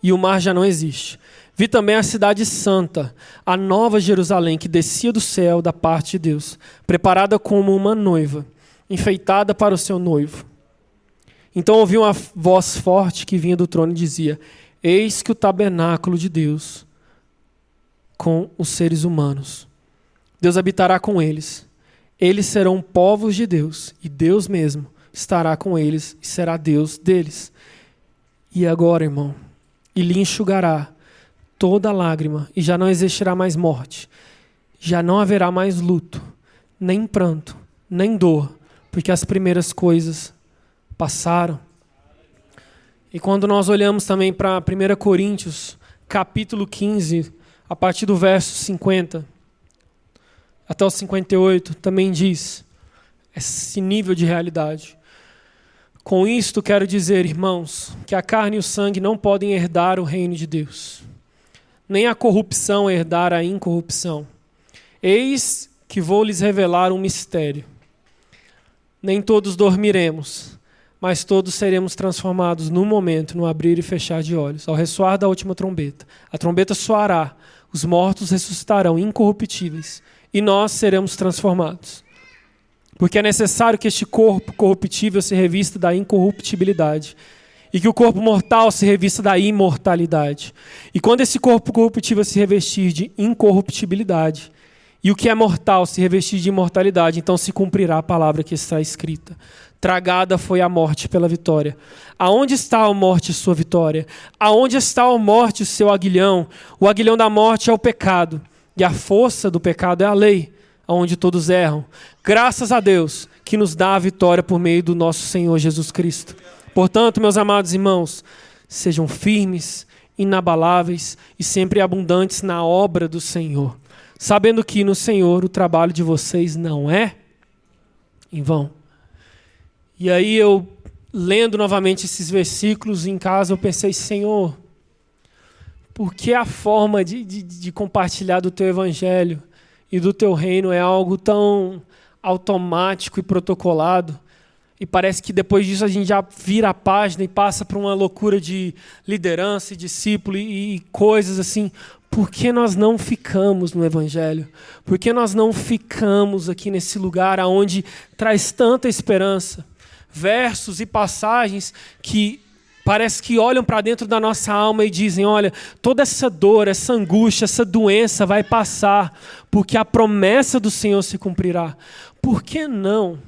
e o mar já não existe. Vi também a cidade santa, a nova Jerusalém, que descia do céu da parte de Deus, preparada como uma noiva, enfeitada para o seu noivo. Então ouvi uma voz forte que vinha do trono e dizia: eis que o tabernáculo de Deus com os seres humanos. Deus habitará com eles. Eles serão povos de Deus, e Deus mesmo estará com eles e será Deus deles. E agora, irmão, e lhe enxugará toda lágrima, e já não existirá mais morte, já não haverá mais luto, nem pranto, nem dor, porque as primeiras coisas passaram. E quando nós olhamos também para 1 Coríntios, capítulo 15, a partir do verso 50 até o 58, também diz esse nível de realidade. Com isto quero dizer, irmãos, que a carne e o sangue não podem herdar o reino de Deus, nem a corrupção herdar a incorrupção. Eis que vou lhes revelar um mistério. Nem todos dormiremos, mas todos seremos transformados num momento, no abrir e fechar de olhos, ao ressoar da última trombeta. A trombeta soará, os mortos ressuscitarão incorruptíveis, e nós seremos transformados. Porque é necessário que este corpo corruptível se revista da incorruptibilidade, e que o corpo mortal se revista da imortalidade. E quando esse corpo corruptível se revestir de incorruptibilidade, e o que é mortal se revestir de imortalidade, então se cumprirá a palavra que está escrita. Tragada foi a morte pela vitória. Aonde está a morte, sua vitória? Aonde está a morte, o seu aguilhão? O aguilhão da morte é o pecado, e a força do pecado é a lei, aonde todos erram. Graças a Deus que nos dá a vitória por meio do nosso Senhor Jesus Cristo. Portanto, meus amados irmãos, sejam firmes, inabaláveis e sempre abundantes na obra do Senhor, sabendo que no Senhor o trabalho de vocês não é em vão. E aí eu, lendo novamente esses versículos em casa, eu pensei, Senhor, por que a forma de compartilhar do Teu Evangelho e do Teu Reino é algo tão automático e protocolado? E parece que depois disso a gente já vira a página e passa para uma loucura de liderança e discípulo e coisas assim. Por que nós não ficamos no Evangelho? Por que nós não ficamos aqui nesse lugar onde traz tanta esperança? Versos e passagens que parece que olham para dentro da nossa alma e dizem, olha, toda essa dor, essa angústia, essa doença vai passar, porque a promessa do Senhor se cumprirá. Por que não?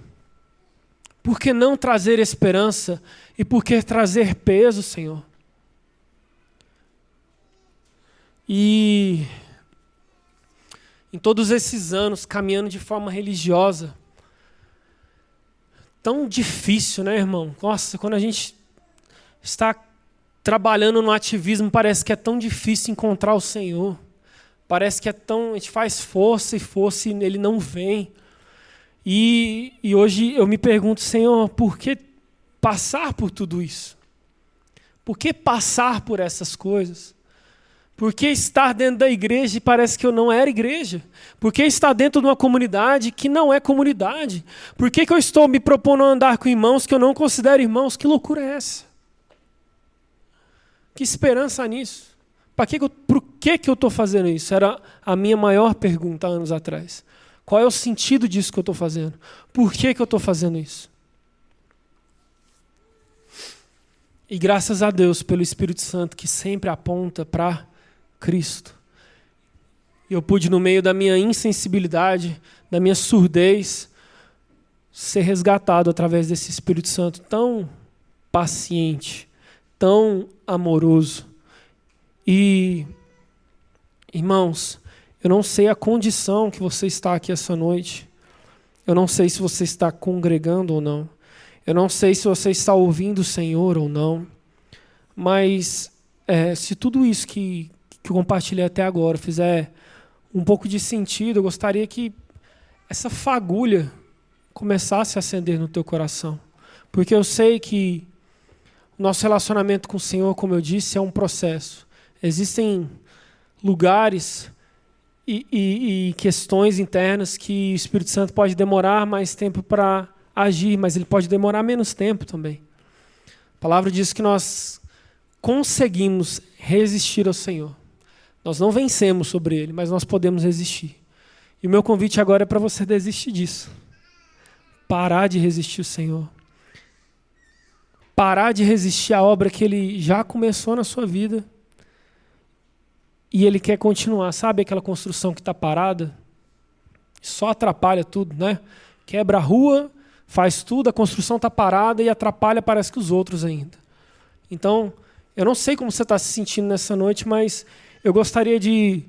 Por que não trazer esperança e por que trazer peso, Senhor? E em todos esses anos, caminhando de forma religiosa, tão difícil, né, irmão? Nossa, quando a gente está trabalhando no ativismo, parece que é tão difícil encontrar o Senhor. Parece que é tão... A gente faz força e Ele não vem. E hoje eu me pergunto, Senhor, por que passar por tudo isso? Por que passar por essas coisas? Por que estar dentro da igreja e parece que eu não era igreja? Por que estar dentro de uma comunidade que não é comunidade? Por que eu estou me propondo a andar com irmãos que eu não considero irmãos? Que loucura é essa? Que esperança há nisso? Por que eu estou fazendo isso? Era a minha maior pergunta há anos atrás. Qual é o sentido disso que eu estou fazendo? Por que eu estou fazendo isso? E graças a Deus pelo Espírito Santo que sempre aponta para Cristo. Eu pude, no meio da minha insensibilidade, da minha surdez, ser resgatado através desse Espírito Santo tão paciente, tão amoroso. E, irmãos, eu não sei a condição que você está aqui essa noite. Eu não sei se você está congregando ou não. Eu não sei se você está ouvindo o Senhor ou não. Mas se tudo isso que eu compartilhei até agora fizer um pouco de sentido, eu gostaria que essa fagulha começasse a acender no teu coração. Porque eu sei que o nosso relacionamento com o Senhor, como eu disse, é um processo. Existem lugares e questões internas que o Espírito Santo pode demorar mais tempo para agir, mas ele pode demorar menos tempo também. A palavra diz que nós conseguimos resistir ao Senhor. Nós não vencemos sobre ele, mas nós podemos resistir. E o meu convite agora é para você desistir disso. Parar de resistir ao Senhor. Parar de resistir à obra que ele já começou na sua vida. E ele quer continuar. Sabe aquela construção que está parada? Só atrapalha tudo, né? Quebra a rua, faz tudo, a construção está parada e atrapalha, parece que os outros ainda. Então, eu não sei como você está se sentindo nessa noite, mas eu gostaria de,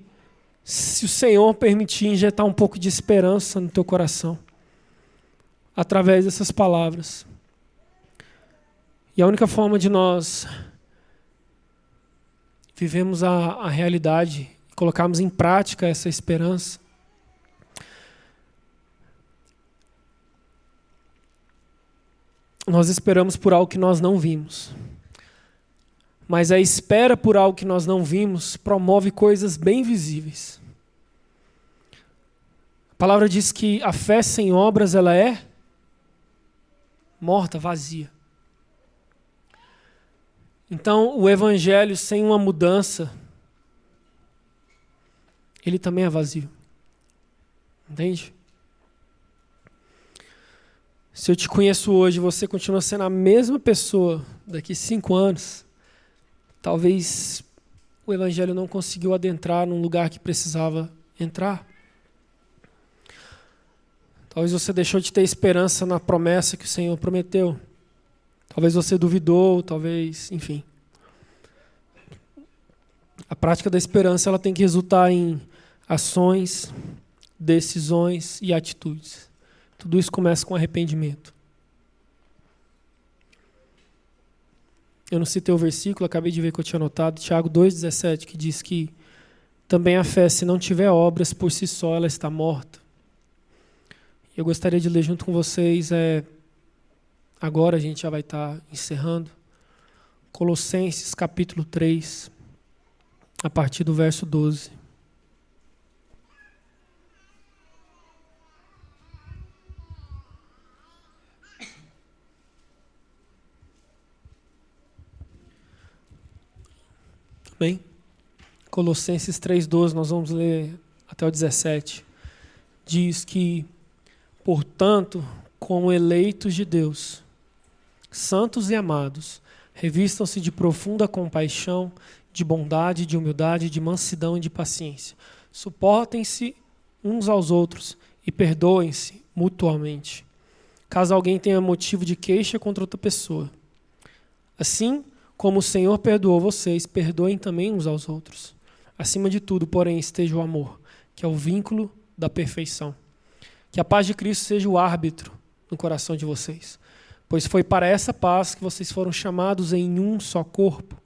se o Senhor permitir, injetar um pouco de esperança no teu coração, através dessas palavras. E a única forma de nós vivemos a realidade, colocarmos em prática essa esperança, nós esperamos por algo que nós não vimos. Mas a espera por algo que nós não vimos promove coisas bem visíveis. A palavra diz que a fé sem obras, ela é morta, vazia. Então, o evangelho sem uma mudança, ele também é vazio. Entende? Se eu te conheço hoje e você continua sendo a mesma pessoa daqui 5 anos, talvez o evangelho não conseguiu adentrar num lugar que precisava entrar. Talvez você deixou de ter esperança na promessa que o Senhor prometeu. Talvez você duvidou, talvez, enfim. A prática da esperança, ela tem que resultar em ações, decisões e atitudes. Tudo isso começa com arrependimento. Eu não citei o versículo, acabei de ver que eu tinha anotado, Tiago 2,17, que diz que também a fé, se não tiver obras, por si só ela está morta. Eu gostaria de ler junto com vocês, agora a gente já vai estar encerrando, Colossenses capítulo 3, a partir do verso 12. Bem, Colossenses 3,12, nós vamos ler até o 17. Diz que, portanto, como eleitos de Deus, santos e amados, revistam-se de profunda compaixão, de bondade, de humildade, de mansidão e de paciência. Suportem-se uns aos outros e perdoem-se mutuamente, caso alguém tenha motivo de queixa contra outra pessoa. Assim, como o Senhor perdoou vocês, perdoem também uns aos outros. Acima de tudo, porém, esteja o amor, que é o vínculo da perfeição. Que a paz de Cristo seja o árbitro no coração de vocês. Pois foi para essa paz que vocês foram chamados em um só corpo.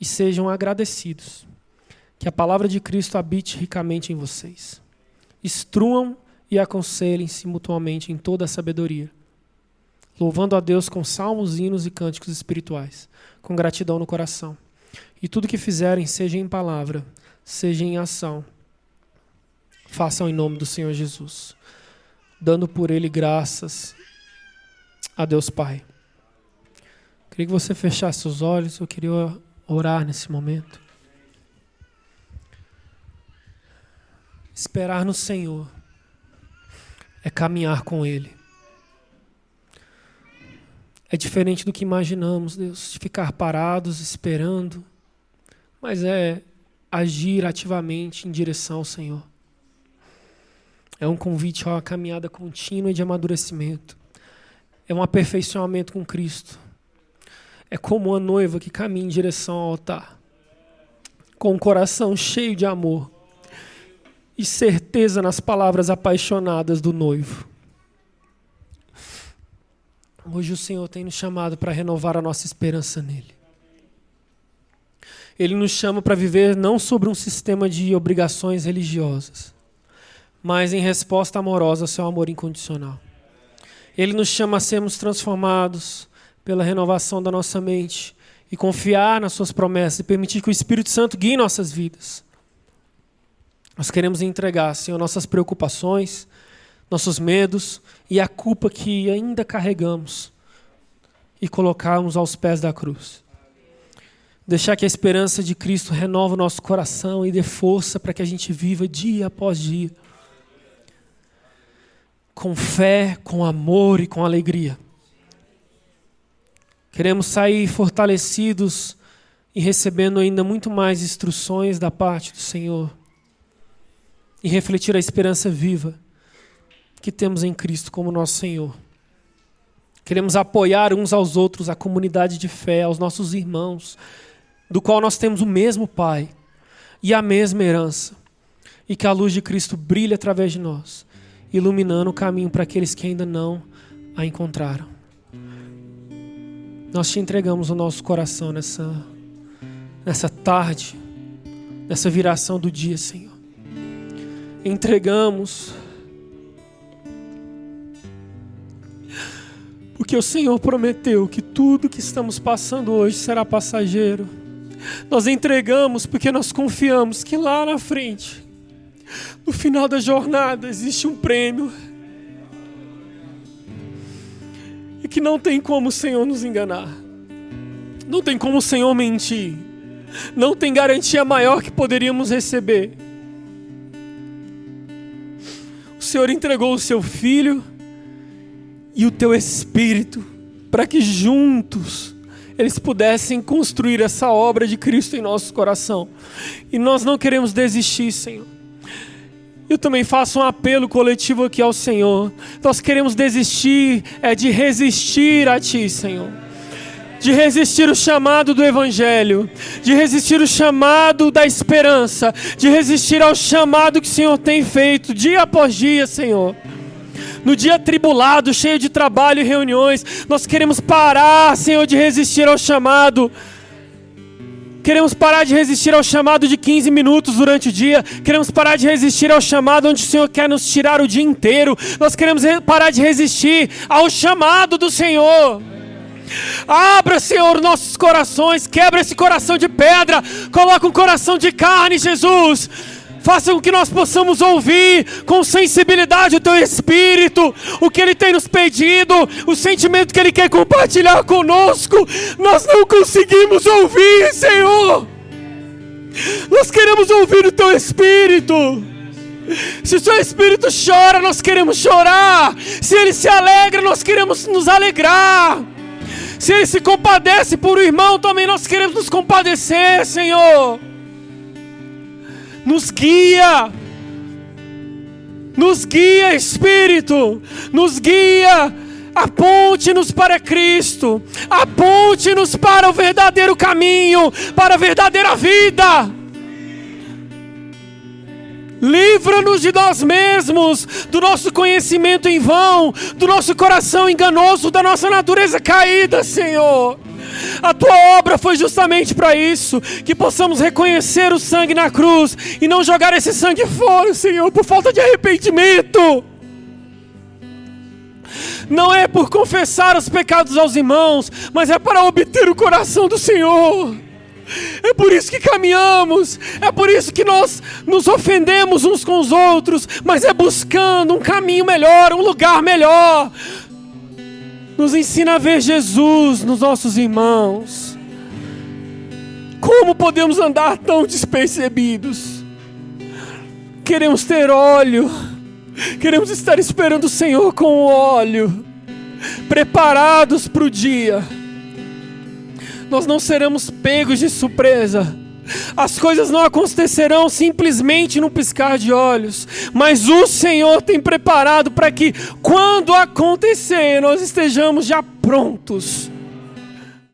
E sejam agradecidos. Que a palavra de Cristo habite ricamente em vocês. Instruam e aconselhem-se mutuamente em toda a sabedoria, louvando a Deus com salmos, hinos e cânticos espirituais, com gratidão no coração. E tudo que fizerem, seja em palavra, seja em ação, façam em nome do Senhor Jesus, dando por Ele graças a Deus Pai. Queria que você fechasse os olhos, eu queria orar nesse momento. Esperar no Senhor é caminhar com Ele. É diferente do que imaginamos, Deus, de ficar parados esperando, mas é agir ativamente em direção ao Senhor. É um convite a uma caminhada contínua de amadurecimento. É um aperfeiçoamento com Cristo. É como uma noiva que caminha em direção ao altar, com o coração cheio de amor e certeza nas palavras apaixonadas do noivo. Hoje o Senhor tem nos chamado para renovar a nossa esperança nele. Ele nos chama para viver não sobre um sistema de obrigações religiosas, mas em resposta amorosa ao seu amor incondicional. Ele nos chama a sermos transformados pela renovação da nossa mente e confiar nas suas promessas e permitir que o Espírito Santo guie nossas vidas. Nós queremos entregar, Senhor, nossas preocupações, nossos medos e a culpa que ainda carregamos e colocarmos aos pés da cruz. Deixar que a esperança de Cristo renove o nosso coração e dê força para que a gente viva dia após dia, com fé, com amor e com alegria. Queremos sair fortalecidos e recebendo ainda muito mais instruções da parte do Senhor e refletir a esperança viva que temos em Cristo como nosso Senhor. Queremos apoiar uns aos outros, a comunidade de fé, aos nossos irmãos, do qual nós temos o mesmo Pai e a mesma herança, e que a luz de Cristo brilhe através de nós, iluminando o caminho para aqueles que ainda não a encontraram. Nós te entregamos o nosso coração nessa tarde, nessa viração do dia, Senhor. Entregamos Porque o Senhor prometeu que tudo que estamos passando hoje será passageiro. Nós entregamos porque nós confiamos que lá na frente, no final da jornada, existe um prêmio. E que não tem como o Senhor nos enganar. Não tem como o Senhor mentir. Não tem garantia maior que poderíamos receber. O Senhor entregou o seu Filho e o teu Espírito para que juntos eles pudessem construir essa obra de Cristo em nosso coração. E nós não queremos desistir, Senhor. Eu também faço um apelo coletivo aqui ao Senhor. Nós queremos desistir de resistir a Ti, Senhor. De resistir o chamado do Evangelho. De resistir o chamado da esperança. De resistir ao chamado que o Senhor tem feito dia após dia, Senhor. No dia atribulado, cheio de trabalho e reuniões, nós queremos parar, Senhor, de resistir ao chamado. Queremos parar de resistir ao chamado de 15 minutos durante o dia. Queremos parar de resistir ao chamado onde o Senhor quer nos tirar o dia inteiro. Nós queremos parar de resistir ao chamado do Senhor. Abra, Senhor, nossos corações. Quebra esse coração de pedra. Coloca um coração de carne, Jesus. Faça com que nós possamos ouvir com sensibilidade o Teu Espírito, o que Ele tem nos pedido, o sentimento que Ele quer compartilhar conosco. Nós não conseguimos ouvir, Senhor. Nós queremos ouvir o Teu Espírito. Se o Teu Espírito chora, nós queremos chorar. Se Ele se alegra, nós queremos nos alegrar. Se Ele se compadece por um irmão, também nós queremos nos compadecer, Senhor. Nos guia, Espírito, nos guia, aponte-nos para Cristo, aponte-nos para o verdadeiro caminho, para a verdadeira vida. Livra-nos de nós mesmos, do nosso conhecimento em vão, do nosso coração enganoso, da nossa natureza caída, Senhor. A Tua obra foi justamente para isso, que possamos reconhecer o sangue na cruz e não jogar esse sangue fora, Senhor, por falta de arrependimento. Não é por confessar os pecados aos irmãos, mas é para obter o coração do Senhor. É por isso que caminhamos, é por isso que nós nos ofendemos uns com os outros, mas é buscando um caminho melhor, um lugar melhor. Nos ensina a ver Jesus nos nossos irmãos. Como podemos andar tão despercebidos? Queremos ter óleo. Queremos estar esperando o Senhor com o óleo, preparados para o dia. Nós não seremos pegos de surpresa. As coisas não acontecerão simplesmente num piscar de olhos, mas o Senhor tem preparado para que, quando acontecer, nós estejamos já prontos.